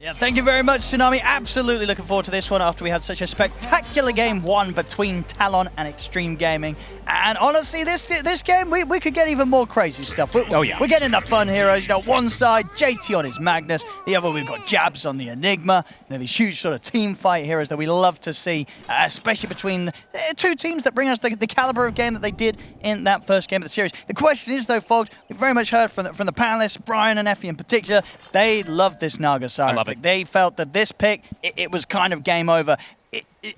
Yeah, thank you very much, Tsunami. Absolutely looking forward to this one after we had such a spectacular game one between Talon and Xtreme Gaming. And honestly, this game, we could get even more crazy stuff. We're getting the fun heroes. You know, one side, JT on his Magnus. The other, we've got Jabs on the Enigma. You know, these huge sort of team fight heroes that we love to see, especially between two teams that bring us the caliber of game that they did in that first game of the series. The question is, though, folks, we've very much heard from the panelists, Brian and Effie in particular, they loved this Naga Siren. They felt that this pick, it was kind of game over.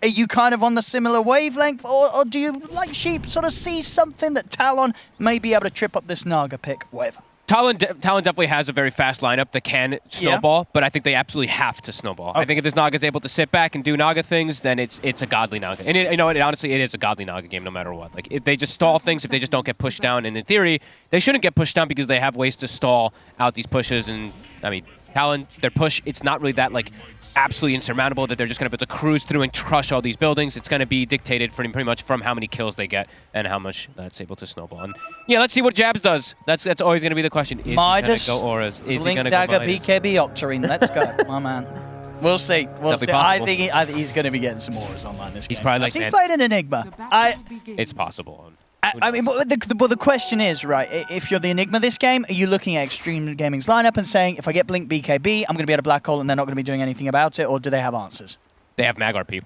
Are you kind of on the similar wavelength, or do you, like Sheep, sort of see something that Talon may be able to trip up this Naga pick with? Talon definitely has a very fast lineup that can snowball, but I think they absolutely have to snowball. I think if this Naga is able to sit back and do Naga things, then it's a godly Naga. And honestly, it is a godly Naga game no matter what. Like, if they just stall things, if they just don't get pushed down, and in theory, they shouldn't get pushed down because they have ways to stall out these pushes. And, I mean, Talon, their push, it's not really that, like, absolutely insurmountable that they're just going to be able to cruise through and crush all these buildings. It's going to be dictated pretty much from how many kills they get and how much that's able to snowball. And yeah, let's see what Jabs does. That's always going to be the question. Is he going to go auras? Is he going to go Dagger, Midas? BKB, Octarine. Let's go, my man. We'll see. We'll see. I think he's going to be getting some auras online this game. He's probably like, he's played an Enigma. It's possible. I mean, but the question is, right, if you're the Enigma this game, are you looking at Xtreme Gaming's lineup and saying, if I get Blink BKB, I'm going to be at a black hole and they're not going to be doing anything about it, or do they have answers? They have Mag RP.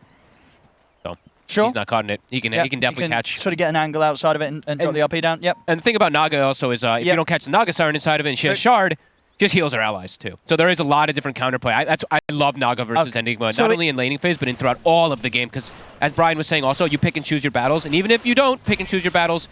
So sure. He's not caught in it. He can definitely catch. Sort of get an angle outside of it and drop the RP down. Yep. And the thing about Naga also is if you don't catch the Naga Siren inside of it and she has Shard, just heals our allies too. So there is a lot of different counterplay. I love Naga versus Enigma, not only in laning phase, but throughout all of the game. Because as Brian was saying also, you pick and choose your battles. And even if you don't pick and choose your battles,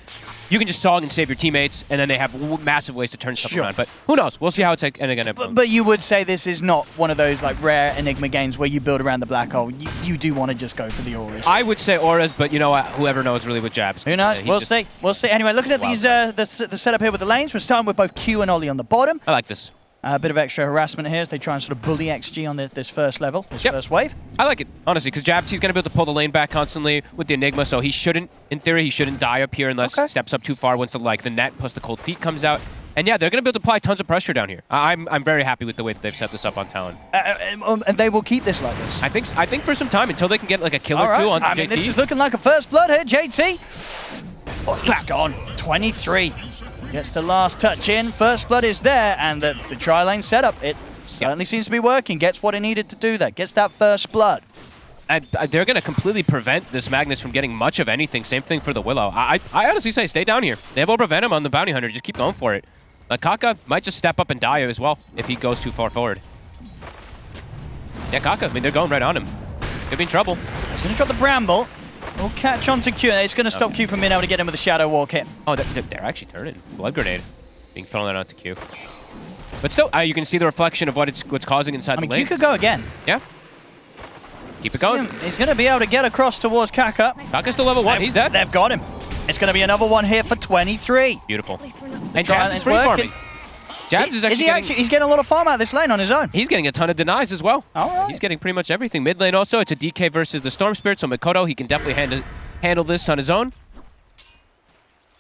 you can just song and save your teammates, and then they have massive ways to turn stuff around. But who knows? We'll see how it's going to go. But you would say this is not one of those like rare Enigma games where you build around the black hole. You do want to just go for the auras. I would say auras, but you know what? Whoever knows really with Jabs. Who knows? We'll see. We'll see. Anyway, looking at these the setup here with the lanes, we're starting with both Q and Ollie on the bottom. I like this. A bit of extra harassment here as they try and sort of bully XG on this first level, this first wave. I like it, honestly, because Jabs, he's going to be able to pull the lane back constantly with the Enigma, so he shouldn't, in theory, he shouldn't die up here unless he steps up too far once the net plus the cold feet comes out. And yeah, they're going to be able to apply tons of pressure down here. I'm very happy with the way that they've set this up on Talon. And they will keep this like this? I think for some time, until they can get like a kill or two onto JT. I mean, this is looking like a first blood here, JT. Oh, back on, 23. Gets the last touch in, first blood is there, and the tri-lane setup, it certainly seems to be working. Gets what it needed to do there, gets that first blood. And they're going to completely prevent this Magnus from getting much of anything. Same thing for the Willow. I honestly say stay down here. They will prevent him on the Bounty Hunter, just keep going for it. Kaka might just step up and die as well if he goes too far forward. Yeah, Kaka, I mean, they're going right on him. Could be in trouble. He's going to drop the Bramble. We'll catch on to Q. It's going to stop Q from being able to get him with a Shadow Walk hit. Oh, they're actually turning. Blood Grenade being thrown out onto Q. But still, you can see the reflection of what's causing inside the lanes. Q could go again. Yeah. Keep it going. He's going to be able to get across towards Kaka. Kaka's still level 1. He's dead. They've got him. It's going to be another one here for 23. Beautiful. And Jabs is free farming. Jabs is actually he's getting a lot of farm out of this lane on his own. He's getting a ton of denies as well. All right. He's getting pretty much everything. Mid lane also, it's a DK versus the Storm Spirit, so Mikoto, he can definitely handle this on his own.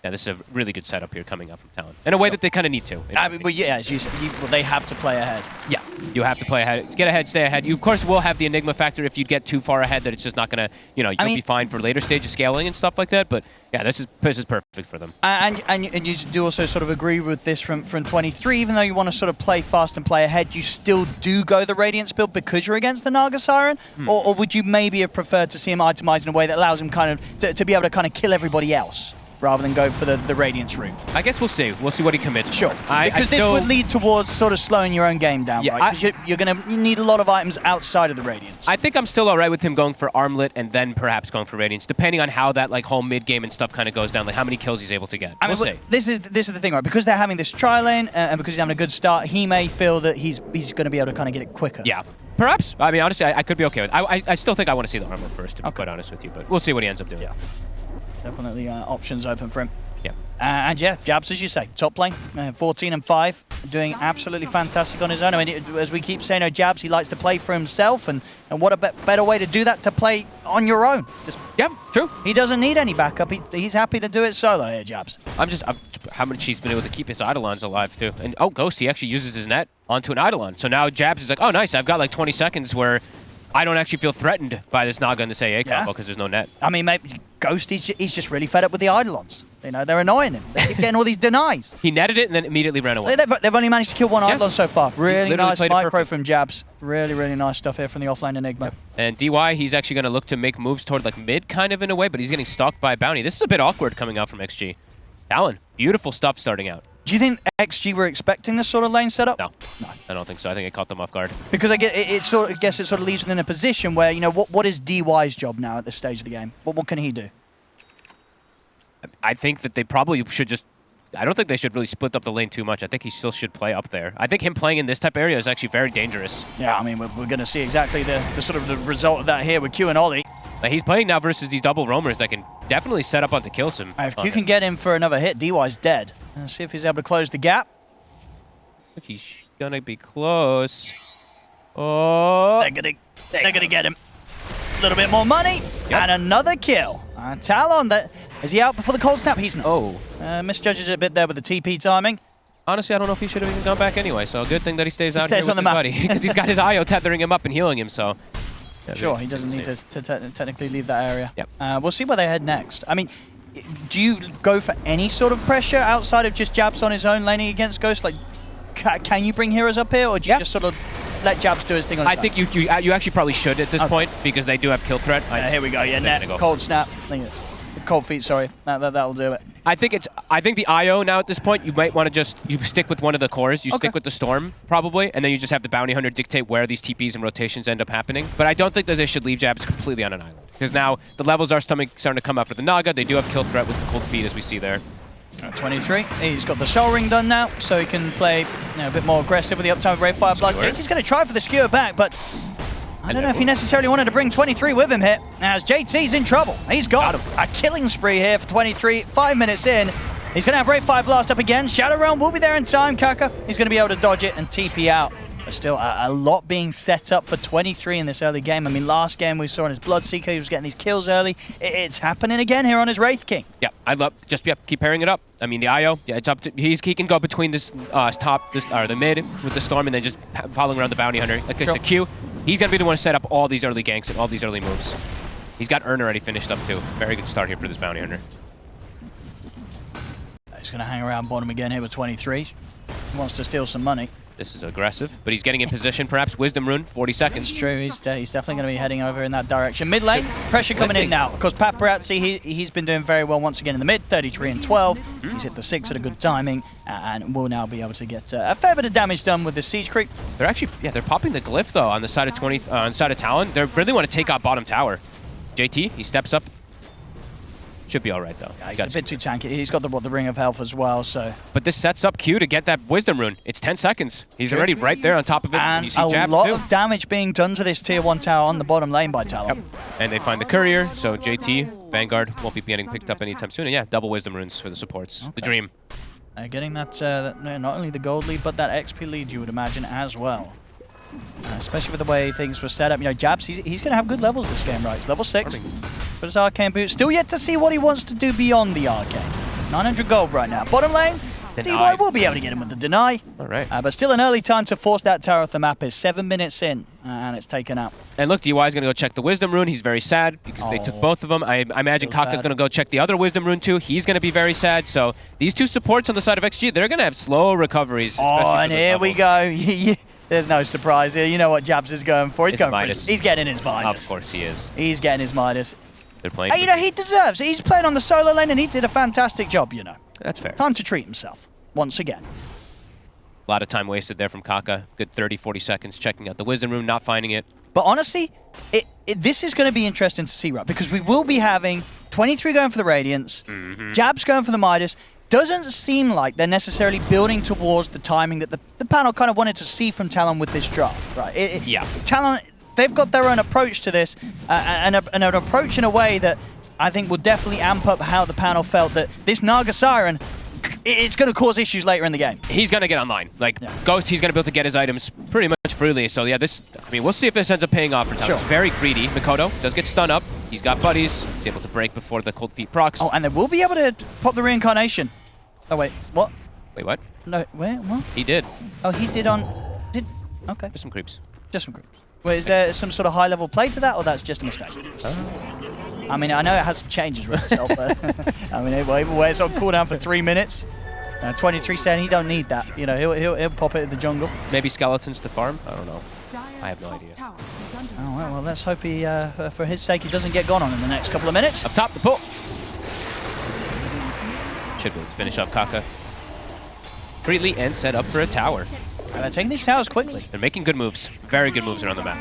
Yeah, this is a really good setup here coming up from Talon. In a way that they kind of need to. I mean, well, yeah, as you said, they have to play ahead. Yeah, you have to play ahead. Get ahead, stay ahead. You, of course, will have the Enigma factor if you get too far ahead that it's just not going to, you'll be fine for later stage of scaling and stuff like that. But yeah, this is perfect for them. And you do also sort of agree with this from 23, even though you want to sort of play fast and play ahead, you still do go the Radiance build because you're against the Naga Siren? Or would you maybe have preferred to see him itemized in a way that allows him kind of to be able to kind of kill everybody else, rather than go for the Radiance route? I guess we'll see. We'll see what he commits. Sure. Because this would lead towards sort of slowing your own game down, right? Because you're going to need a lot of items outside of the Radiance. I think I'm still all right with him going for Armlet and then perhaps going for Radiance, depending on how that whole mid-game and stuff kind of goes down, like how many kills he's able to get. We'll see. This is the thing, right? Because they're having this tri-lane and because he's having a good start, he may feel that he's going to be able to kind of get it quicker. Yeah. Perhaps. I mean, honestly, I could be okay with it. I still think I want to see the Armlet first, to be quite honest with you, but we'll see what he ends up doing. Yeah. Definitely options open for him. Yeah. And yeah, Jabs, as you say, top lane, 14 and 5, doing absolutely fantastic on his own. I mean, as we keep saying, Jabs, he likes to play for himself, and what a better way to do that, to play on your own. Just, yeah, true. He doesn't need any backup. He's happy to do it solo here, Jabs. How much he's been able to keep his Eidolons alive, too. And, oh, Ghost, he actually uses his net onto an Eidolon. So now Jabs is like, oh, nice, I've got like 20 seconds where I don't actually feel threatened by this Naga and this AA combo because there's no net. I mean, maybe Ghost, he's just really fed up with the Eidolons. You know, they're annoying him. They keep getting all these denies. He netted it and then immediately ran away. They've only managed to kill one Eidolon so far. Really nice micro from Jabs. Really, really nice stuff here from the offlane Enigma. Yep. And DY, he's actually going to look to make moves toward like mid kind of in a way, but he's getting stalked by a bounty. This is a bit awkward coming out from XG. Talon, beautiful stuff starting out. Do you think XG were expecting this sort of lane setup? No, I don't think so. I think it caught them off guard. Because I guess it sort of leaves them in a position where, you know, what is DY's job now at this stage of the game? What can he do? I think that they probably should just... I don't think they should really split up the lane too much. I think he still should play up there. I think him playing in this type of area is actually very dangerous. Yeah, I mean, we're going to see exactly the sort of the result of that here with Q and Ollie. Like, he's playing now versus these double roamers that can definitely set up onto kills him. If Q can get him for another hit, DY's dead. Let's see if he's able to close the gap. He's going to be close. Oh. They're gonna get him. A little bit more money, and another kill. Talon, is he out before the cold snap? He's not. Oh. Misjudges it a bit there with the TP timing. Honestly, I don't know if he should have even gone back anyway, so a good thing that he stays out here with his buddy. Because he's got his IO tethering him up and healing him, so... Yeah, sure, he doesn't need to technically leave that area. Yep. We'll see where they head next. I mean, do you go for any sort of pressure outside of just Jabs on his own laning against Ghost? Like, can you bring heroes up here, or do you just sort of let Jabs do his thing on his own? I think you actually probably should at this point, because they do have kill threat. Here we go, net, cold snap. Cold feet, sorry. That'll do it. I think the IO now at this point, you might want to just stick with one of the cores. You stick with the Storm, probably, and then you just have the Bounty Hunter dictate where these TPs and rotations end up happening. But I don't think that they should leave Jabs completely on an island, because now the levels are starting to come up for the Naga. They do have kill threat with the cold feet, as we see there. 23. He's got the Soul Ring done now, so he can play a bit more aggressive with the uptime of Brave Fire Blast. JT's going to try for the skewer back, but I don't know if he necessarily wanted to bring 23 with him here, as JT's in trouble. He's got a killing spree here for 23, 5 minutes in. He's going to have Brave Fire Blast up again. Shadow Realm will be there in time, Kaka. He's going to be able to dodge it and TP out. But still, a lot being set up for 23 in this early game. I mean, last game we saw in his Bloodseeker, he was getting these kills early. It's happening again here on his Wraith King. Yeah, I'd love keep pairing it up. I mean, the IO, it's up to he can go between this the mid with the Storm and then just following around the Bounty Hunter. Like I said, Q, he's gonna be the one to set up all these early ganks and all these early moves. He's got Urn already finished up too. Very good start here for this Bounty Hunter. He's gonna hang around bottom again here with 23. He wants to steal some money. This is aggressive, but he's getting in position. Perhaps Wisdom Rune, 40 seconds. It's true. He's definitely going to be heading over in that direction. Mid lane, pressure coming in now. Of course, Paparazzi, he's been doing very well once again in the mid, 33 and 12. He's hit the 6 at a good timing, and will now be able to get a fair bit of damage done with the Siege Creep. They're actually, they're popping the Glyph though on the side of on the side of Talon. They really want to take out bottom tower. JT, he steps up. Should be all right, though. Yeah, he's a bit too tanky. He's got the Ring of Health as well, so... But this sets up Q to get that Wisdom Rune. It's 10 seconds. He's already right there on top of it. And you see a lot of damage being done to this Tier 1 tower on the bottom lane by Talon. Yep. And they find the Courier, so JT, Vanguard, won't be getting picked up anytime soon. And yeah, double Wisdom Runes for the supports. Okay. The dream. Getting that, not only the gold lead, but that XP lead, you would imagine, as well. Especially with the way things were set up. You know, Jabs, he's going to have good levels this game, right? It's level 6. But his Arcane Boot, still yet to see what he wants to do beyond the Arcane. 900 gold right now. Bottom lane, DY will be able to get him with the deny. All right. But still an early time to force that tower off the map. Is 7 minutes in, and it's taken out. And look, DY is going to go check the Wisdom Rune. He's very sad because they took both of them. I imagine Kaka's going to go check the other Wisdom Rune too. He's going to be very sad. So these two supports on the side of XG, they're going to have slow recoveries. And here we go. There's no surprise here. You know what Jabs is going for. He's going for he's getting his Midas. Of course he is. He's getting his Midas. They're playing. And, you know, he deserves it. He's playing on the solo lane and he did a fantastic job, you know. That's fair. Time to treat himself once again. A lot of time wasted there from Kaka. Good 30, 40 seconds checking out the Wisdom Rune, not finding it. But honestly, this is going to be interesting to see, right? Because we will be having 23 going for the Radiance, Jabs going for the Midas. Doesn't seem like they're necessarily building towards the timing that the panel kind of wanted to see from Talon with this draft, right? Yeah. Talon, they've got their own approach to this, and an approach in a way that I think will definitely amp up how the panel felt that this Naga Siren, it's going to cause issues later in the game. He's going to get online. Like, Ghost, he's going to be able to get his items pretty much freely. So, yeah, we'll see if this ends up paying off for Talon. It's very greedy. Mikoto does get stun up. He's got buddies. He's able to break before the Cold Feet procs. Oh, and they will be able to pop the reincarnation. Oh, wait, what? Wait, what? No, where? What? He did. Oh, he did on... Okay. Just some creeps. Just some creeps. Wait, is there some sort of high-level play to that, or that's just a mistake? I mean, I know it has some changes with itself, but I mean, either way, it's on cooldown for 3 minutes. 23 saying he don't need that. You know, he'll pop it in the jungle. Maybe skeletons to farm? I don't know. I have no idea. Oh, well, let's hope he, for his sake, he doesn't get gone on in the next couple of minutes. Up top, the pull. Should be able to finish off Kaka. Freely and set up for a tower. And they're taking these towers quickly. They're making good moves. Very good moves around the map.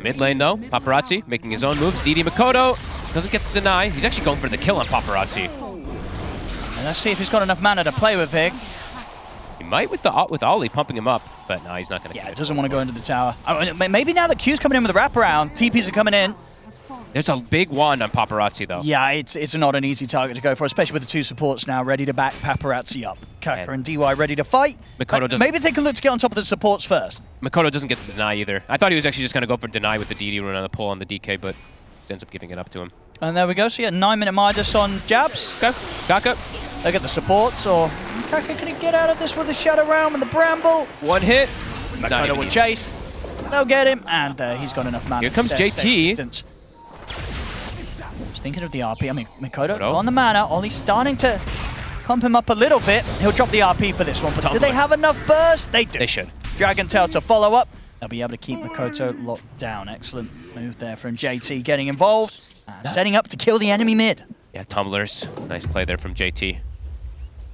Mid lane, though. Paparazzi making his own moves. DD Mikoto doesn't get the deny. He's actually going for the kill on Paparazzi. And let's see if he's got enough mana to play with here. He might with Ollie pumping him up, but no, he's not going to. Yeah, he doesn't want to go into the tower. I mean, maybe now that Q's coming in with a wraparound, TPs are coming in. There's a big wand on Paparazzi, though. Yeah, it's not an easy target to go for, especially with the two supports now ready to back Paparazzi up. Kaka and DY ready to fight. Mikoto doesn't. Maybe they can look to get on top of the supports first. Mikoto doesn't get the deny either. I thought he was actually just going to go for deny with the DD run on the pull on the DK, but ends up giving it up to him. And there we go. So yeah, 9-minute Midas on jabs. Okay, Kaka. Look at the supports, or Kaka, can he get out of this with the Shadow Realm and the Bramble? One hit. Mikoto will chase. They'll get him, and he's got enough mana. Here comes JT. I was thinking of the RP. I mean, Mikoto on the mana. Only starting to pump him up a little bit. He'll drop the RP for this one, but do they have enough burst? They do. They should. Dragon Tail to follow up. They'll be able to keep Mikoto locked down. Excellent move there from JT getting involved. Setting up to kill the enemy mid. Yeah, tumblers. Nice play there from JT.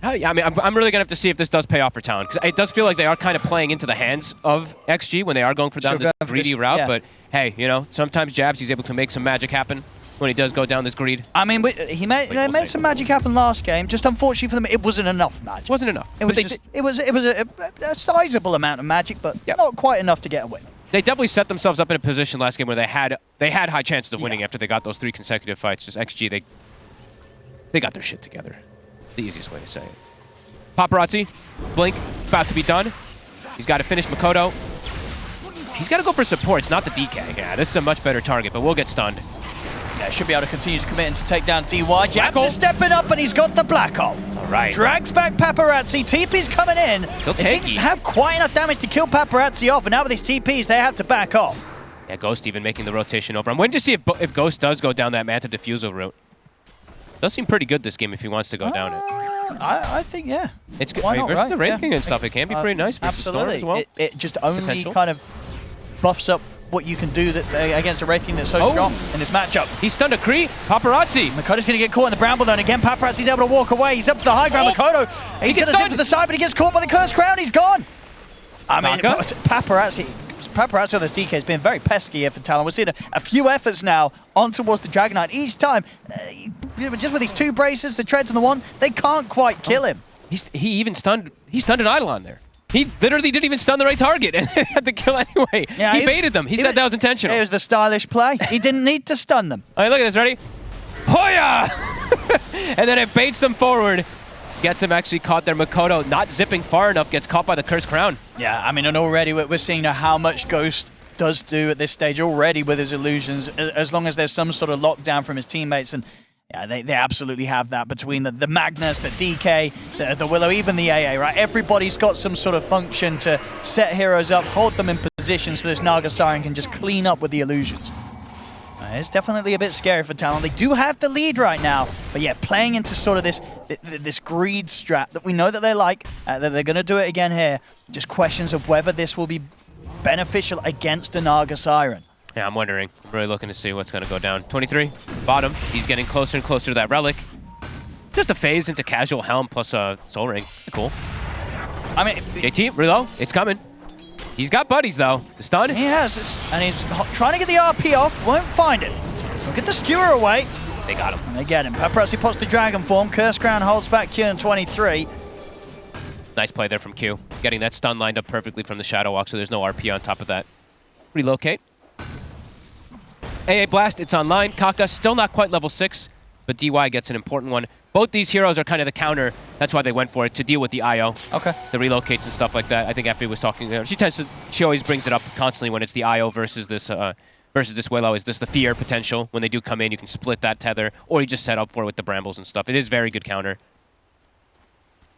Yeah, I mean, I'm really going to have to see if this does pay off for Talon, because it does feel like they are kind of playing into the hands of XG when they are going for down this greedy route, yeah. But hey, you know, sometimes Jabs, he's able to make some magic happen when he does go down this greed. I mean, he made some magic happen last game, just unfortunately for them, it wasn't enough magic. Wasn't enough. It was a sizable amount of magic, but not quite enough to get a win. They definitely set themselves up in a position last game where they had high chances of winning after they got those 3 consecutive fights. Just XG, they got their shit together. The easiest way to say it. Paparazzi, Blink, about to be done. He's got to finish Mikoto. He's got to go for supports, not the DK. Yeah, this is a much better target, but we'll get stunned. Yeah, should be able to continue to commit and to take down DY. Jabs is stepping up, and he's got the black hole. All right. Drags back Paparazzi. TP's coming in. Still tanky. They have quite enough damage to kill Paparazzi off, and now with these TPs, they have to back off. Yeah, Ghost even making the rotation over. I'm waiting to see if Ghost does go down that Manta Diffusal route. Does seem pretty good this game if he wants to go down it. I think, yeah. It's good. Versus the Wraith King and stuff, it can be pretty nice versus Storm as well. It just only kind of buffs up what you can do against a Wraith King that's so strong in this matchup. He stunned a Creep. Paparazzi. Mikoto's going to get caught in the Bramble though, and again, Paparazzi's able to walk away. He's up to the high ground. Mikoto, he's going to zip to the side, but he gets caught by the Cursed Crown. He's gone. I mean, Paparazzi on this DK has been very pesky here for Talon. We're seeing a few efforts now on towards the Dragon Knight. Each time, just with these 2 braces, the treads and the 1, they can't quite kill him. He even stunned an Eidolon there. He literally didn't even stun the right target and had the kill anyway. Yeah, he baited them. He said that was intentional. It was the stylish play. He didn't need to stun them. All right, look at this. Ready? Hoya! And then it baits them forward. Gets him actually caught there. Mikoto not zipping far enough, gets caught by the Cursed Crown. Yeah, I mean, and already we're seeing how much Ghost does do at this stage already with his illusions, as long as there's some sort of lockdown from his teammates. And yeah, they absolutely have that between the Magnus, the DK, the Willow, even the AA, right? Everybody's got some sort of function to set heroes up, hold them in position so this Naga Siren can just clean up with the illusions. It's definitely a bit scary for Talon. They do have the lead right now, but yeah, playing into sort of this greed strat that we know that they like, that they're going to do it again here. Just questions of whether this will be beneficial against a Naga Siren. Yeah, I'm wondering. I'm really looking to see what's going to go down. 23, bottom. He's getting closer and closer to that relic. Just a phase into casual helm plus a soul ring. Cool. I mean, JT, reload. It's coming. He's got buddies, though. The stun? He has. And he's trying to get the RP off. Won't find it. We'll get the skewer away. They got him. And they get him. Paparazzi pops the dragon form. Cursed Crown holds back Q in 23. Nice play there from Q. Getting that stun lined up perfectly from the Shadow Walk, so there's no RP on top of that. Relocate. AA Blast, it's online. Kaka, still not quite level 6, but DY gets an important one. Both these heroes are kind of the counter. That's why they went for it, to deal with the IO. Okay. The relocates and stuff like that. I think Effie was talking. She always brings it up constantly when it's the IO versus this Willow. Is this the fear potential? When they do come in, you can split that tether, or you just set up for it with the brambles and stuff. It is very good counter.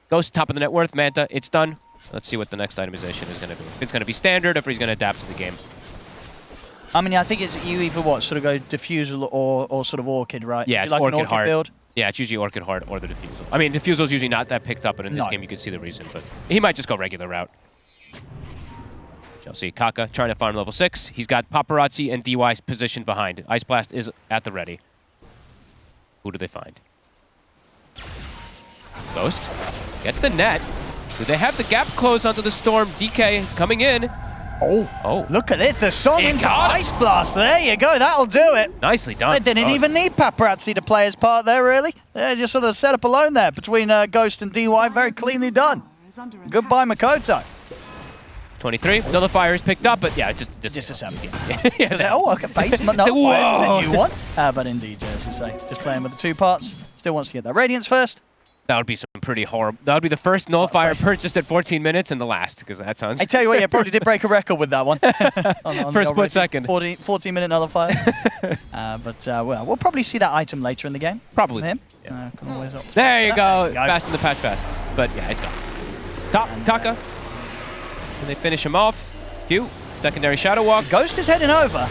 Ghost, top of the net worth. Manta, it's done. Let's see what the next itemization is going to be. If it's going to be standard, or if he's going to adapt to the game. I mean, I think it's you either sort of go Diffusal or sort of Orchid, right? Yeah, it's like Orchid an Orchid Heart. build? Yeah, it's usually Orchid Heart or the Diffusal. I mean, Diffusal's usually not that picked up, but in this game you could see the reason. But he might just go regular route. Shall see. Kaka trying to farm level 6. He's got Paparazzi and DY positioned behind. Ice Blast is at the ready. Who do they find? Ghost gets the net. Do they have the gap close onto the Storm? DK is coming in. Oh, look at it. The song into Ice Blast. There you go. That'll do it. Nicely done. They didn't even need Paparazzi to play his part there, really. They're just sort of set up alone there between Ghost and DY. Very cleanly done. Goodbye, Makoto. 23. Nullifier is picked up, but yeah, it's just disassembled. Yeah. Oh, okay, face. Nullifier is a new one. But indeed, as you say, just playing with the 2 parts. Still wants to get that Radiance first. That would be some pretty horrible. That would be the first Nullifier purchased at 14 minutes and the last, because that sounds... I tell you what, yeah, probably did break a record with that one. on for a split second. 14-minute Nullifier. Well, we'll probably see that item later in the game. Probably. Him. Yeah. There you go. Fast in the patch fastest. But yeah, it's gone. Top, Kaka. Can they finish him off? Q. Secondary Shadow Walk. Ghost is heading over.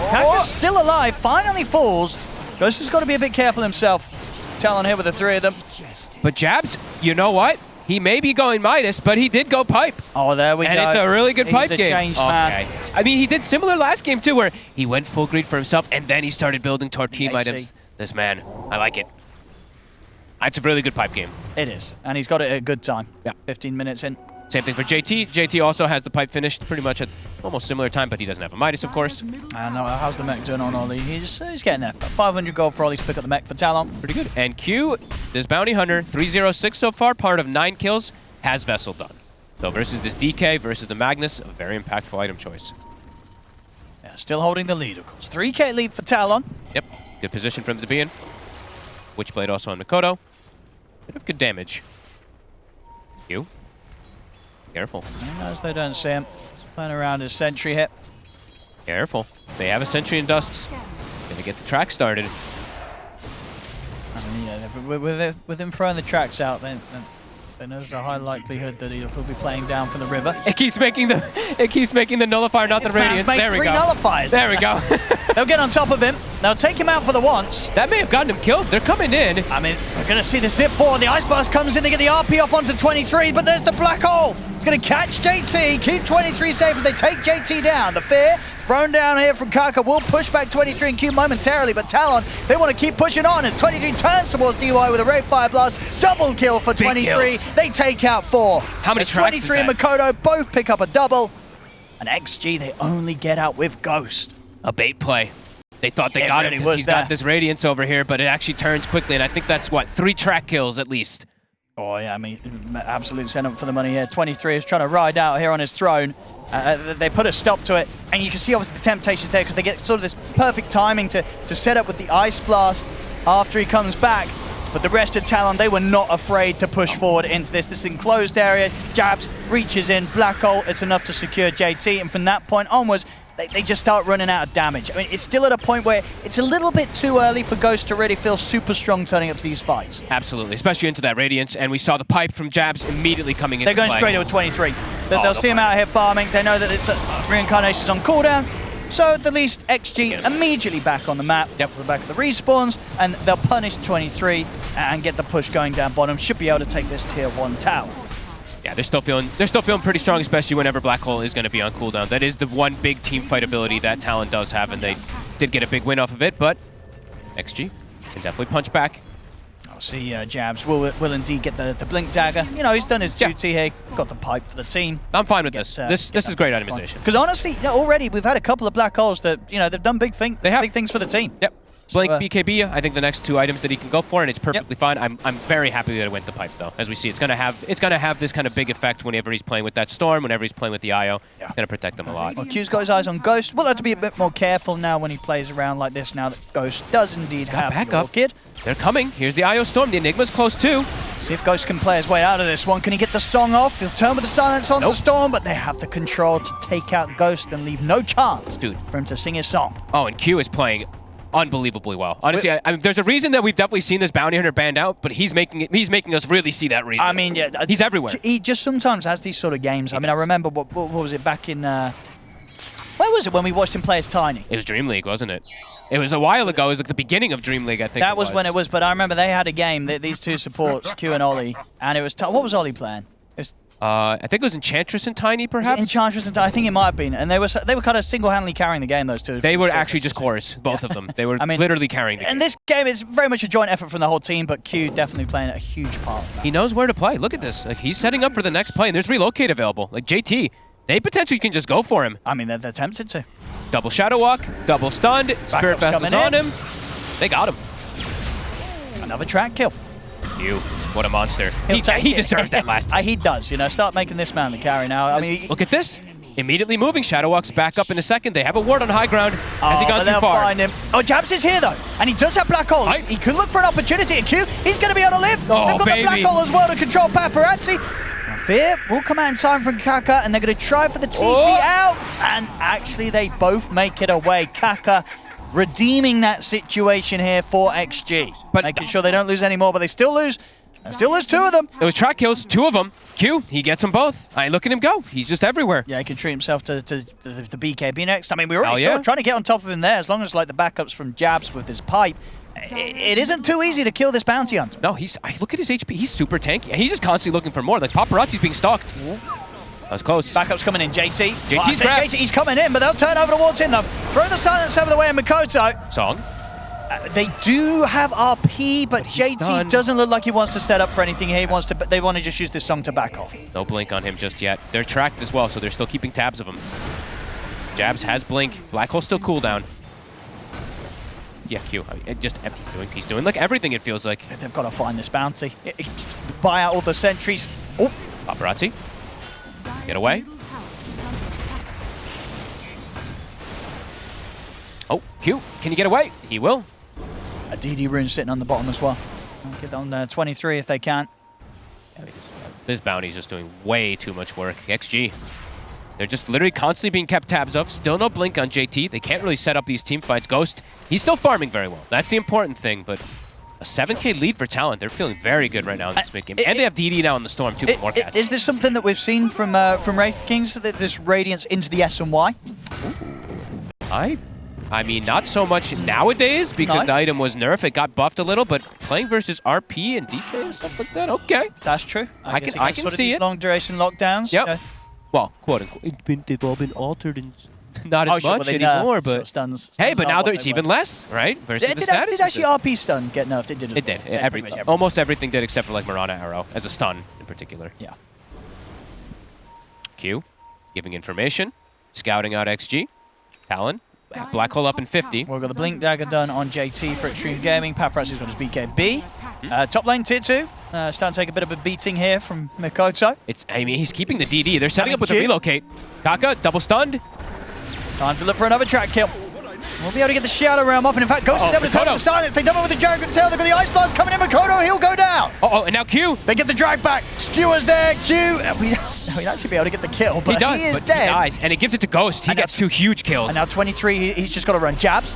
Kaka's still alive. Finally falls. Ghost has got to be a bit careful himself. Talon here with the 3 of them. But Jabs, you know what? He may be going Midas, but he did go Pipe. Oh, there we go. And it's a really good Pipe game. He's a changed man. I mean, he did similar last game, too, where he went full greed for himself, and then he started building toward team items. This man, I like it. It's a really good Pipe game. It is. And he's got it at a good time. Yeah. 15 minutes in. Same thing for JT. JT also has the Pipe finished pretty much at almost similar time, but he doesn't have a Midas, of course. I know. How's the mech doing on Ollie? He's getting there. 500 gold for Ollie to pick up the mech for Talon. Pretty good. And Q, this Bounty Hunter, 306 so far, part of 9 kills, has Vessel done. So versus this DK, versus the Magnus, a very impactful item choice. Yeah, still holding the lead, of course. 3k lead for Talon. Yep. Good position from the Debian. Witchblade also on Mikoto. Bit of good damage. Q. Careful. He knows they don't see him. He's playing around his sentry hit. Careful. They have a sentry in dust. Gonna get the track started. I mean, yeah, with him throwing the tracks out, then there's a high likelihood that he'll be playing down from the river. It keeps making the Nullifier, not the Radiance. There we go. Nullifiers. There we go. They'll get on top of him. They'll take him out for the once. That may have gotten him killed. They're coming in. I mean, we're going to see the zip 4. The Ice Blast comes in. They get the RP off onto 23, but there's the black hole. It's going to catch JT, keep 23 safe as they take JT down. The fear thrown down here from Kaka will push back 23 and Q momentarily, but Talon, they want to keep pushing on as 23 turns towards DY with a Ray Fire Blast. Double kill for 23. They take out 4. How many tracks 23 and Makoto both pick up a double. And XG, they only get out with Ghost. A bait play. They thought they got him because he's got this Radiance over here, but it actually turns quickly, and I think that's, what, 3 track kills at least. Oh, yeah, I mean, absolute setup for the money here. 23 is trying to ride out here on his throne. They put a stop to it, and you can see obviously the temptation's there because they get sort of this perfect timing to set up with the Ice Blast after he comes back. But the rest of Talon, they were not afraid to push forward into this enclosed area. Jabs reaches in, Black Hole, it's enough to secure JT, and from that point onwards, they just start running out of damage. I mean, it's still at a point where it's a little bit too early for Ghost to really feel super strong turning up to these fights. Absolutely, especially into that Radiance, and we saw the Pipe from Jabs immediately coming in. They're going straight to 23. They'll see him out here farming. They know that it's Reincarnation's on cooldown. So at the least, XG immediately back on the map for the back of the respawns, and they'll punish 23 and get the push going down bottom. Should be able to take this tier 1 tower. Yeah, they're still feeling pretty strong, especially whenever Black Hole is going to be on cooldown. That is the one big team fight ability that Talon does have, and they did get a big win off of it, but XG can definitely punch back. I'll see Jabs will indeed get the Blink Dagger. You know, he's done his duty here, got the pipe for the team. I'm fine with this. This is great itemization. Because honestly, already we've had a couple of Black Holes that, they've done big things for the team. Yep. Blink, BKB, I think the next 2 items that he can go for, and it's perfectly fine. I'm very happy that it went the pipe, though. As we see, it's gonna have this kind of big effect whenever he's playing with that Storm, whenever he's playing with the IO. Gonna protect them a lot. Well, Q's got his eyes on Ghost. We'll have to be a bit more careful now when he plays around like this, now that Ghost does indeed have backup. Orchid. They're coming. Here's the IO Storm. The Enigma's close, too. See if Ghost can play his way out of this one. Can he get the song off? He'll turn with the silence on the Storm, but they have the control to take out Ghost and leave no chance for him to sing his song. Oh, and Q is playing unbelievably well. Honestly, I mean, there's a reason that we've definitely seen this bounty hunter banned out, but he's making us really see that reason. I mean, yeah, he's everywhere. He just sometimes has these sort of games. I mean, I remember what was it back in where was it when we watched him play as Tiny? It was Dream League, wasn't it? It was a while ago. It was like the beginning of Dream League, I think. That was when it was, but I remember they had a game, these two supports, Q and Ollie, and it was what was Ollie playing? It was I think it was Enchantress and Tiny, perhaps? Enchantress and Tiny, I think it might have been. And they were kind of single-handedly carrying the game, those two. They were actually just chorus, both of them. They were literally carrying the game. And this game is very much a joint effort from the whole team, but Q definitely playing a huge part of that. He knows where to play. Look at this. Like, he's setting up for the next play, and there's relocate available. Like, JT, they potentially can just go for him. I mean, they're tempted to. Double Shadow Walk, double stunned, Spirit Vessel's on him. They got him. Another track kill. Q. What a monster. He deserves that last time. He does, you know. Start making this man the carry now. I mean, look at this. Immediately moving. Shadow Walks back up in a second. They have a ward on high ground. Has he gone too far? Find him. Oh, Jabs is here, though. And he does have Black Hole. He could look for an opportunity at Q. He's going to be able to live. Oh, they've got the Black Hole as well to control Paparazzi. Fear will come out in time from Kaka, and they're going to try for the TP out. And actually, they both make it away. Kaka redeeming that situation here for XG. But making sure they don't lose any more, but they still lose. Still there's 2 of them. It was track kills, 2 of them. Q, he gets them both. Look at him go. He's just everywhere. Yeah, he can treat himself to the BKB next. I mean, we were already trying to get on top of him there, as long as like the backups from Jabs with his pipe. It isn't too easy to kill this bounty hunter. No, look at his HP. He's super tanky. He's just constantly looking for more. Like, Paparazzi's being stalked. That was close. Backup's coming in. JT's grabbed. He's coming in, but they'll turn over towards him, though. Throw the silence over the way of Mikoto. Song. They do have RP, but JT doesn't look like he wants to set up for anything here. They want to just use this song to back off. No blink on him just yet. They're tracked as well, so they're still keeping tabs of him. Jabs has blink. Black Hole still cooldown. Yeah, Q. He's doing like everything, it feels like. They've got to find this bounty. Buy out all the sentries. Oh, Paparazzi. Get away. Oh, Q. Can you get away? He will. A DD rune sitting on the bottom as well. Get on 23 if they can. Yeah, this bounty's just doing way too much work. XG. They're just literally constantly being kept tabs of. Still no blink on JT. They can't really set up these team fights. Ghost, he's still farming very well. That's the important thing, but a 7K lead for Talon. They're feeling very good right now in this mid-game. And they have DD now in the Storm, too, more catch. Is this something that we've seen from Wraith Kings, this Radiance into the S&Y? I mean, not so much nowadays because the item was nerfed. It got buffed a little, but playing versus RP and DK and stuff like that, okay. That's true. I can see it. Long duration lockdowns. Yep. Well, quote unquote. They've all been altered and not as much anymore, but stuns hey, but now it's even less, right? Versus the status. Did actually RP stun get nerfed? It did. It did. Almost everything did except for like Marana Arrow as a stun in particular. Yeah. Q, giving information, scouting out XG. Talon, Black Hole up in 50. We've got the Blink Dagger done on JT for Xtreme Gaming. Paparazzi's got his BKB. Top lane tier 2. Starting to take a bit of a beating here from Mikoto. I mean, he's keeping the DD. They're setting up with the relocate. Kaka, double stunned. Time to look for another track kill. We'll be able to get the Shadow Realm off, and in fact, Ghost is able to turn the silence. They double with the Dragon Tail. They've got the Ice Blast coming in. Mikoto, he'll go down. And now Q. They get the drag back. Skewer's there. Q. We'd actually be able to get the kill, but he is dead. He dies, and it gives it to Ghost. He gets 2 huge kills. And now 23, he's just got to run Jabs.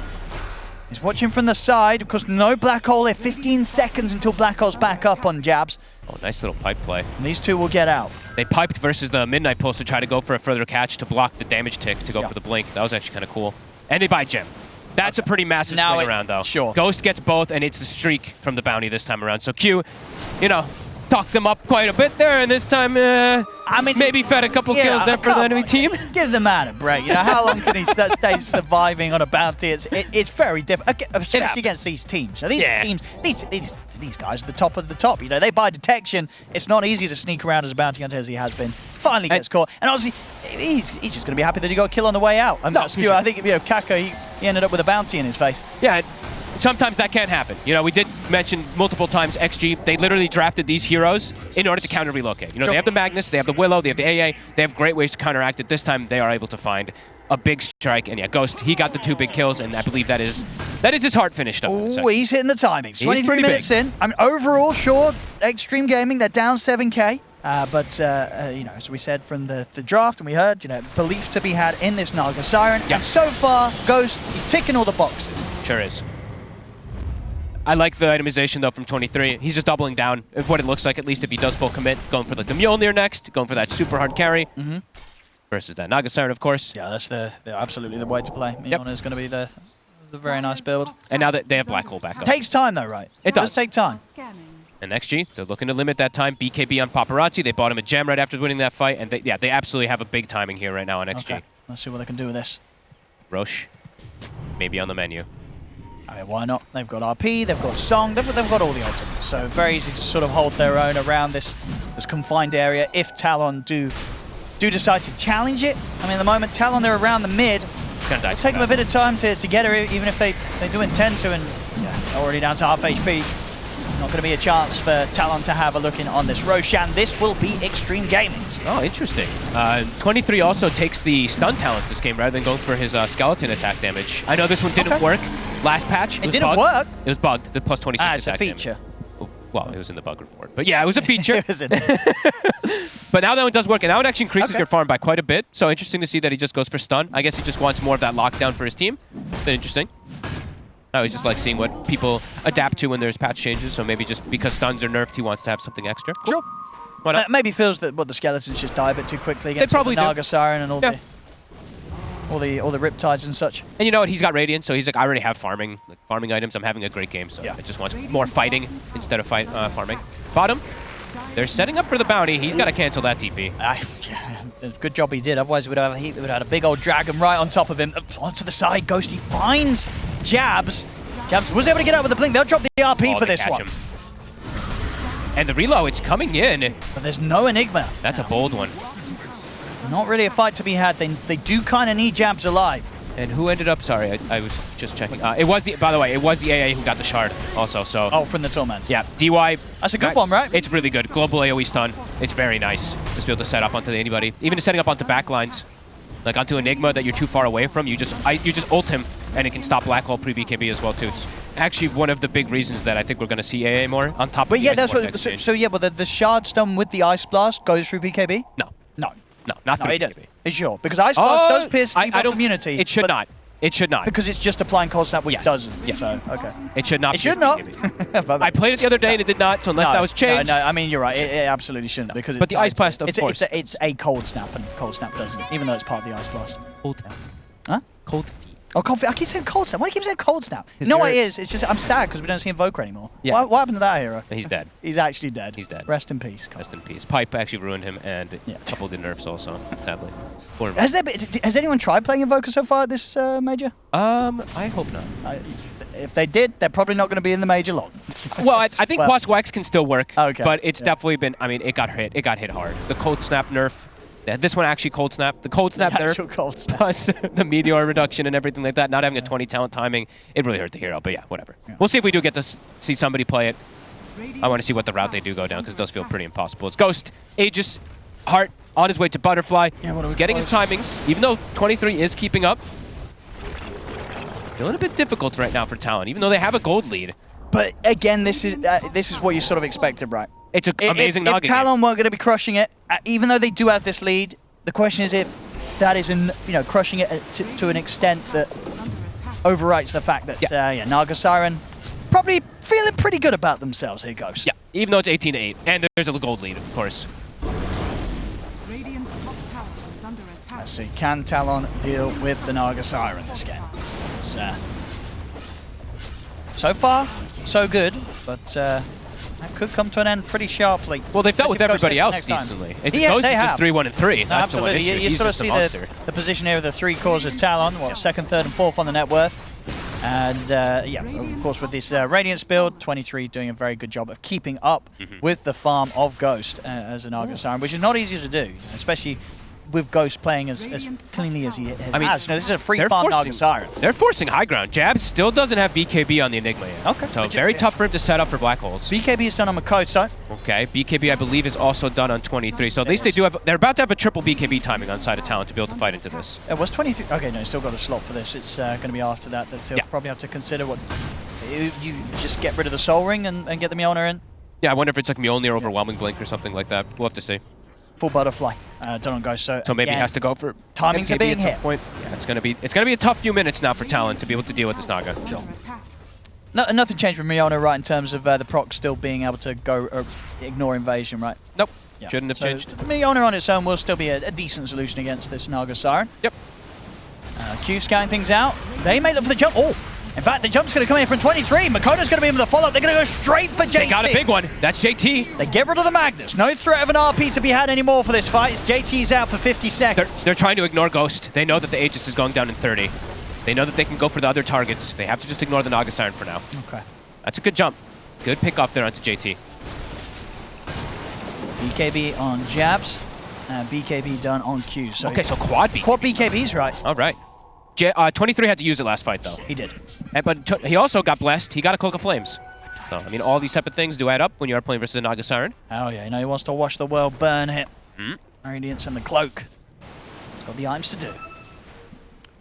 He's watching from the side, because no Black Hole here. 15 seconds until Black Hole's back up on Jabs. Oh, nice little pipe play. And these two will get out. They piped versus the Midnight Pulse to try to go for a further catch to block the damage tick to go for the blink. That was actually kind of cool. And they buy Gem. That's a pretty massive swing around, though. Sure. Ghost gets both, and it's a streak from the bounty this time around. So Q, talked them up quite a bit there, and this time, maybe fed a couple kills there for the enemy team. Give the man a break. How long can he stay surviving on a bounty? It's very difficult, especially against these teams. So these teams, these guys are the top of the top. They buy detection. It's not easy to sneak around as a bounty hunter as he has been. Finally gets caught, and obviously he's just going to be happy that he got a kill on the way out. I think Kaka he ended up with a bounty in his face. Yeah. sometimes that can't happen. You know, we did mention multiple times XG, they literally drafted these heroes in order to counter relocate. You know, they have the Magnus, they have the Willow, they have the AA, they have great ways to counteract it. This time they are able to find a big strike, and yeah, Ghost, he got the 2 big kills, and I believe that is his heart finished up. Oh, he's hitting the timings. 23 minutes in. I mean, overall, sure, Xtreme Gaming, they're down 7K. But, you know, as we said from the draft, and we heard, you know, belief to be had in this Naga Siren. Yeah. And so far, Ghost, he's ticking all the boxes. Sure is. I like the itemization, though, from 23. He's just doubling down of what it looks like, at least if he does full commit. Going for like the Mjolnir next, going for that super hard carry. Versus that Naga Siren, of course. Yeah, that's absolutely the way to play. Mjolnir is going to be the very nice build. And now that they have Black Hole back up. Takes time, though, right? It does take time. And XG, they're looking to limit that time. BKB on Paparazzi. They bought him a gem right after winning that fight. And they absolutely have a big timing here right now on XG. Okay. Let's see what they can do with this. Roche, maybe on the menu. I mean, why not? They've got RP, they've got Song, they've got all the ultimates. So very easy to sort of hold their own around this confined area if Talon do decide to challenge it. I mean, at the moment, Talon, they're around the mid. It'll take them a bit of time to get her, even if they do intend to, and already down to half HP. Not going to be a chance for Talon to have a look in on this Roshan. This will be Xtreme Gaming's. Oh, interesting. 23 also takes the stun talent this game rather than going for his skeleton attack damage. I know this one didn't work last patch. It didn't work? It was bugged, the plus 26 attack it's a feature. Damage. Well, it was in the bug report. But yeah, it was a feature. It was in But now that one does work, and that one actually increases Okay. your farm by quite a bit. So interesting to see that he just goes for stun. I guess he just wants more of that lockdown for his team. But interesting. I always just like seeing what people adapt to when there's patch changes. So maybe just because stuns are nerfed, he wants to have something extra. Cool. Sure. Why not? Maybe feels that the skeletons just die a bit too quickly against They probably the do. Naga Siren and all the Riptides and such. And you know what? He's got Radiant, so he's like, I already have farming items. I'm having a great game, so I just want more fighting instead of farming. Bottom, they're setting up for the bounty. He's got to cancel that TP. Good job he did. Otherwise, we would have had a big old dragon right on top of him. Onto the side, Ghosty finds Jabs. Jabs was able to get out with the blink. They'll drop the RP for this one. Him. And the reload, it's coming in. But there's no Enigma. That's a bold one. Not really a fight to be had. They do kind of need Jabs alive. And who ended up? Sorry, I was just checking. It was by the way, it was the AA who got the shard also. So. Oh, from the Torment. Yeah, DY. That's a good one, right? It's really good. Global AOE stun. It's very nice. Just be able to set up onto anybody, even setting up onto backlines, like onto Enigma that you're too far away from. You just ult him, and it can stop Black Hole pre-BKB as well too. It's actually one of the big reasons that I think we're going to see AA more on top. But of yeah, the that's what. So yeah, but the shard stun with the Ice Blast goes through BKB. No, No, not through it BKB. Is Sure, because Ice Blast does pierce the immunity. It should not. It should not. Because it's just applying cold snap, which doesn't. Yes. So, okay. It should not. It should not. I played it the other day and it did not, so unless that was changed. No, I mean, you're right. It absolutely shouldn't. Because but the Ice Blast, of course. It's a cold snap, and cold snap doesn't, even though it's part of the Ice Blast. Cold feet. Huh? Cold feet. Oh, cold feet. I keep saying cold snap. Why do you keep saying cold snap? No, it is. It's just, I'm sad because we don't see Invoker anymore. Yeah. What happened to that hero? He's dead. He's actually dead. He's dead. Rest in peace. Rest in peace. Pipe actually ruined him, and a couple of the nerfs also, sadly. Has anyone tried playing Invoker so far at this major? I hope not. If they did, they're probably not going to be in the major long. Well, I think Quasquax can still work. Okay. But it's definitely been. I mean, it got hit. It got hit hard. The cold snap nerf. This one actually cold snap. The cold snap nerf. Cold snap. Plus the meteor reduction and everything like that. Not having a 20 talent timing. It really hurt the hero. But yeah, whatever. Yeah. We'll see if we do get to see somebody play it. I want to see what the route they do go down because it does feel pretty impossible. It's Ghost, Aegis, Heart on his way to Butterfly. Yeah, he's getting his timings, even though 23 is keeping up. A little bit difficult right now for Talon, even though they have a gold lead. But again, this is what you sort of expected, right? It's an amazing Naga If Talon weren't going to be crushing it, even though they do have this lead, the question is if that is, crushing it to an extent that overwrites the fact that Naga Siren probably feeling pretty good about themselves here, Ghost. Yeah, even though it's 18-8, and there's a gold lead, of course. Let's see, can Talon deal with the Naga Siren this game? So far, so good, but that could come to an end pretty sharply. Well, they've dealt with everybody else decently. Ghost is just 3-1-3. That's the one issue. You sort of see the position here of the three cores of Talon, second, third, and fourth on the net worth. And of course, with this Radiance build, 23 doing a very good job of keeping up with the farm of Ghost as an Naga Siren, which is not easy to do, especially with Ghost playing as cleanly as he has. I mean, this is a free farm Naga Siren. They're forcing high ground. Jab still doesn't have BKB on the Enigma yet. Okay. So very tough for him to set up for black holes. BKB is done on Makoto. Okay, BKB I believe is also done on 23. So at least they're about to have a triple BKB timing on side of Talon to be able to fight into this. It was 23. Okay, no, still got a slot for this. It's going to be after that he'll probably have to consider what. You just get rid of the Soul Ring and get the Mjolnir in? Yeah, I wonder if it's like Mjolnir Overwhelming Blink or something like that. We'll have to see. Full Butterfly done on Ghost. So maybe he has to go for timings are being at some point. Yeah, it's gonna be a tough few minutes now for Talon to be able to deal with this Naga. Sure. Nothing changed with Mjolnir, right, in terms of the proc still being able to go ignore invasion, right? Nope. Yeah. Shouldn't have changed. Mjolnir on its own will still be a decent solution against this Naga Siren. Yep. Q scanning things out. They may look for the jump. Oh! In fact, the jump's going to come in from 23. Makoto's going to be in with the follow-up. They're going to go straight for JT. They got a big one. That's JT. They get rid of the Magnus. No threat of an RP to be had anymore for this fight. JT's out for 50 seconds. They're trying to ignore Ghost. They know that the Aegis is going down in 30. They know that they can go for the other targets. They have to just ignore the Naga Siren for now. Okay. That's a good jump. Good pick off there onto JT. BKB on jabs. BKB done on Q. So okay, so quad BKB. Quad BKB's right. All right. 23 had to use it last fight, though. He did. But he also got blessed. He got a Cloak of Flames. So, I mean, all these type of things do add up when you are playing versus a Naga Siren. Oh, yeah. You know, he wants to watch the world burn hit. Radiance and the Cloak. He's got the items to do.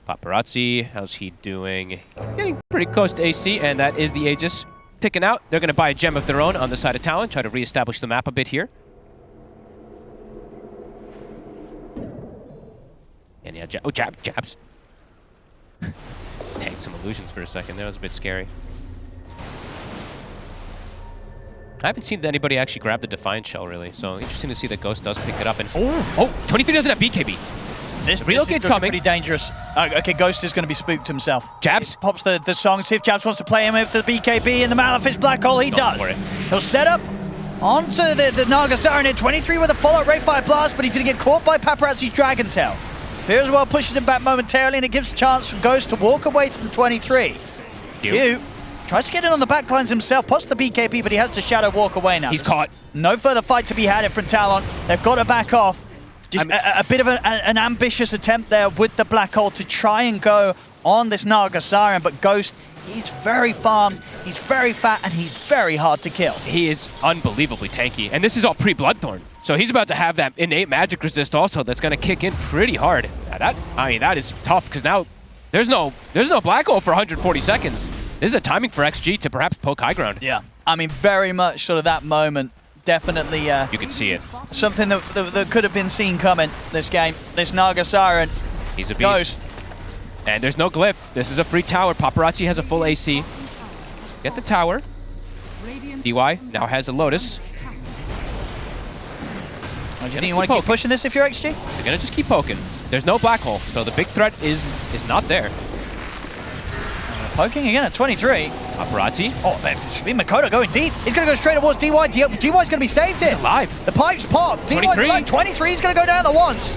Paparazzi, how's he doing? He's getting pretty close to AC, and that is the Aegis ticking out. They're going to buy a gem of their own on the side of Talon, try to reestablish the map a bit here. And yeah, jabs. Tanked some illusions for a second. That was a bit scary. I haven't seen anybody actually grab the Defiant Shell, really. So interesting to see that Ghost does pick it up. And 23 doesn't have BKB. This relocate's coming. Pretty dangerous. Okay, Ghost is going to be spooked himself. Jabs he pops the song. See if Jabs wants to play him with the BKB in the Malefice Black Hole. He does. He'll set up onto the Naga Siren at 23 with a follow-up Ray-Fire Blast, but he's going to get caught by Paparazzi's Dragon Tail. Fears well pushes him back momentarily, and it gives a chance for Ghost to walk away from 23. Q tries to get in on the backlines himself, pots the BKB, but he has to shadow walk away now. He's caught. No further fight to be had from Talon. They've got to back off. Just a bit of an ambitious attempt there with the Black Hole to try and go on this Naga Siren, but Ghost, he's very farmed, he's very fat, and he's very hard to kill. He is unbelievably tanky, and this is all pre-Bloodthorn. So he's about to have that innate magic resist also that's going to kick in pretty hard. Now that is tough, because now there's no Black Hole for 140 seconds. This is a timing for XG to perhaps poke high ground. Yeah, I mean, very much sort of that moment. Definitely you can see it. Something that could have been seen coming, this game. This Naga Siren. He's a beast. Ghost. And there's no glyph. This is a free tower. Paparazzi has a full AC. Get the tower. DY now has a Lotus. Do you think you want to keep pushing this if you're XG? They're going to just keep poking. There's no Black Hole, so the big threat is not there. Poking again at 23. Paparazzi. Oh, man. Makoto going deep. He's going to go straight towards DY. DY's going to be saved here. He's alive. The pipes pop. DY's alive. 23 is going to go down the ones.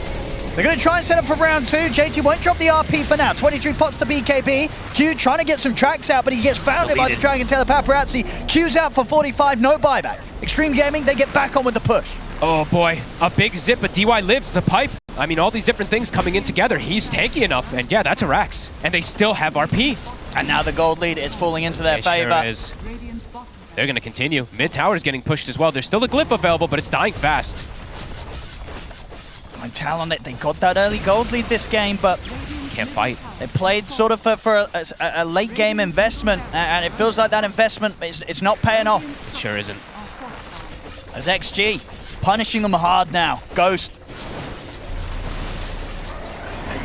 They're going to try and set up for round 2. JT won't drop the RP for now. 23 pots the BKB. Q trying to get some tracks out, but he gets founded by the Dragon Tail of Paparazzi. Q's out for 45, no buyback. Xtreme Gaming, they get back on with the push. Oh boy, a big zip, but DY lives. The pipe, I mean, all these different things coming in together. He's tanky enough, and yeah, that's a Rax. And they still have RP. And now the gold lead is falling into their favor. Sure is. They're going to continue. Mid tower is getting pushed as well. There's still a glyph available, but it's dying fast. And Talon, they got that early gold lead this game, but can't fight. They played sort of for a late game investment, and it feels like that investment, it's not paying off. It sure isn't. As XG, punishing them hard now. Ghost.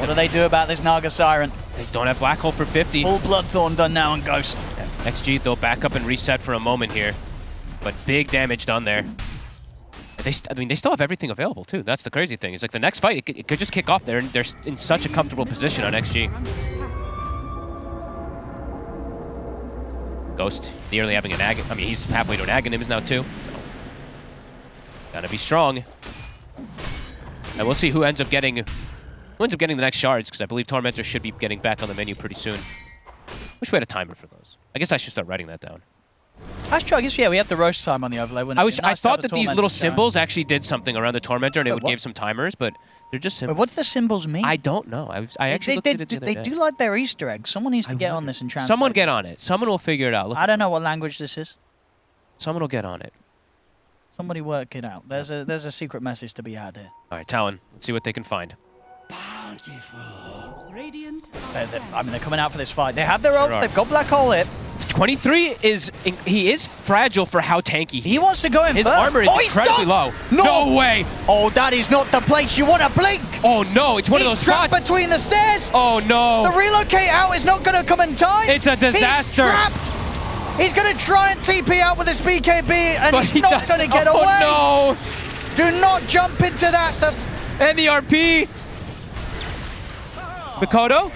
What do they do about this Naga Siren? They don't have Black Hole for 50. Full Bloodthorn done now on Ghost. Yeah. XG, they'll back up and reset for a moment here. But big damage done there. They still have everything available, too. That's the crazy thing. It's like the next fight, it could just kick off there, and they're in such a comfortable position on XG. Ghost nearly having an Aghanim. I mean, he's halfway to an Aghanims now, too. So, gotta be strong. And we'll see who ends up getting the next shards, because I believe Tormentor should be getting back on the menu pretty soon. Wish we had a timer for those. I guess I should start writing that down. That's true. I guess, yeah, we have the roast time on the overlay. I thought that these little symbols actually did something around the Tormentor, and it would give some timers, but They're just symbols. Wait, what do the symbols mean? I don't know. I actually looked at it the other day. They do like their Easter eggs. Someone needs to get on this and translate. Someone get on it. Someone will figure it out. Look. I don't know what language this is. Someone will get on it. Somebody work it out. There's a secret message to be had here. All right, Talon. Let's see what they can find. Bountiful. Radiant. I mean, they're coming out for this fight. They have their ult. They've got Black Hole Hip. 23 he is fragile for how tanky he wants to go in His first. armor is incredibly low. No way. Oh, that is not the place you want to blink. Oh, no. It's one of those trapped spots. between the stairs. Oh, no. The relocate out is not going to come in time. It's a disaster. He's trapped. He's going to try and TP out with his BKB, and but he's not going to get away. Oh, no. Do not jump into that. And the RP. Mikoto?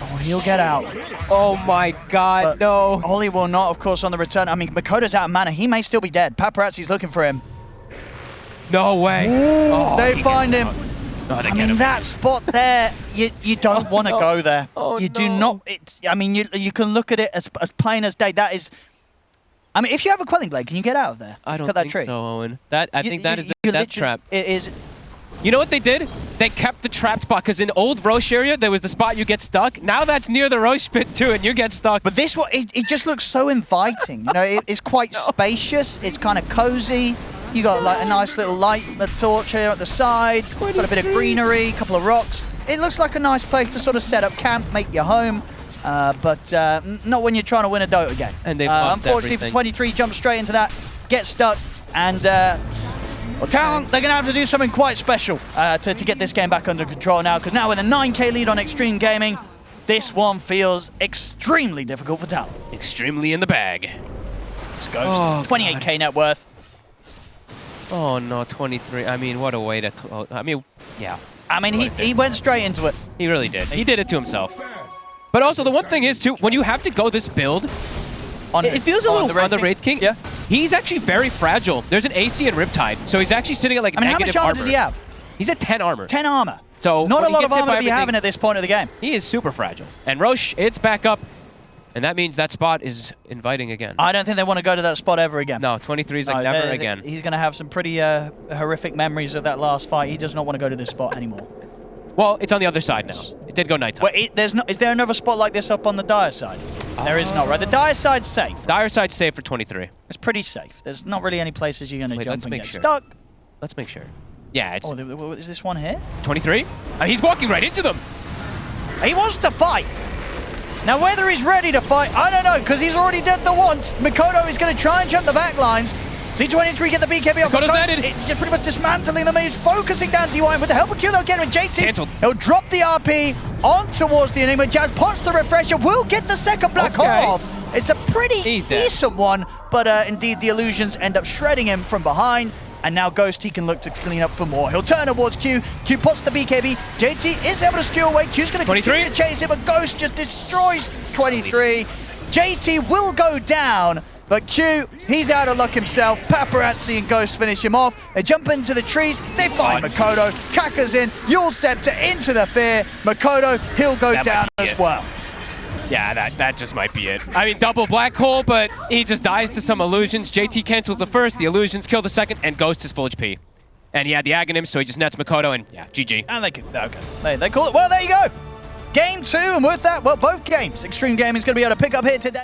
Oh, he'll get out. Oh my god, no. Oli will not, of course, on the return. I mean, Makoto's out of mana. He may still be dead. Paparazzi's looking for him. No way. Oh, they find him. No, I mean, that spot there, you don't want to go there. Oh, you do not. I mean, you can look at it as plain as day. That is. I mean, if you have a Quelling Blade, can you get out of there? I don't Cut that think tree. so, Owen. I think that is the death trap. It is. You know what they did? They kept the trap spot, because in old Roche area, there was the spot you get stuck. Now that's near the Roche pit too, and you get stuck. But this one, it just looks so inviting. You know, it's quite spacious. It's kind of cozy. You got like a nice little light torch here at the side. Got a bit of greenery, a couple of rocks. It looks like a nice place to sort of set up camp, make your home. But not when you're trying to win a Dota game. And they've lost unfortunately, everything. for 23, jump straight into that, get stuck, and well, Talon, they're going to have to do something quite special to get this game back under control now, because now with a 9k lead on Xtreme Gaming, this one feels extremely difficult for Talon. Extremely in the bag. Let's go. Oh, 28k net worth. Oh no, 23. I mean, what a way to close. I mean, yeah. I mean, he went straight into it. He really did. He did it to himself. But also, the one thing is, too, when you have to go this build, it feels a little on the Wraith King. Yeah. He's actually very fragile. There's an AC and Riptide, so he's actually sitting at like negative how much armor armor. does he have? He's at 10 armor. 10 armor. So not a when he lot gets of hit armor by to be everything, having at this point of the game. He is super fragile. And Roche, it's back up, and that means that spot is inviting again. I don't think they want to go to that spot ever again. No, 23 is like never again. He's going to have some pretty horrific memories of that last fight. He does not want to go to this spot anymore. Well, it's on the other side now. It did go nighttime. Wait, is there another spot like this up on the dire side? There is not, right? The dire side's safe. Dire side's safe for 23. It's pretty safe. There's not really any places you're going to jump and get sure. stuck. Let's make sure. Yeah, it's... Oh, is this one here? 23? He's walking right into them. He wants to fight. Now, whether he's ready to fight, I don't know, because he's already dead the once. Mikoto is going to try and jump the back lines. C23 get the BKB off. Mikoto's landed. It's just pretty much dismantling them. He's focusing down T1 with the help of Q, again with JT. Cancelled. He'll drop the RP on towards the Enigma. Jazz pots the refresher. Will get the second black hole off. It's a pretty decent one, but indeed the illusions end up shredding him from behind. And now Ghost, he can look to clean up for more. He'll turn towards Q. Q pots the BKB. JT is able to steal away. Q's going to continue to chase him, but Ghost just destroys 23. JT will go down, but Q, he's out of luck himself. Paparazzi and Ghost finish him off. They jump into the trees. They find Mikoto. Kaka's in. Yule Scepter into the fear. Mikoto, he'll go down as well. Yeah, that just might be it. I mean, double black hole, but he just dies to some illusions. JT cancels the first, the illusions kill the second, and Ghost is full HP. And he had the Aghanim, so he just nets Mikoto, and yeah, GG. And they call it. Well, there you go. Game 2, and with that, well, both games. Xtreme Gaming is going to be able to pick up here today.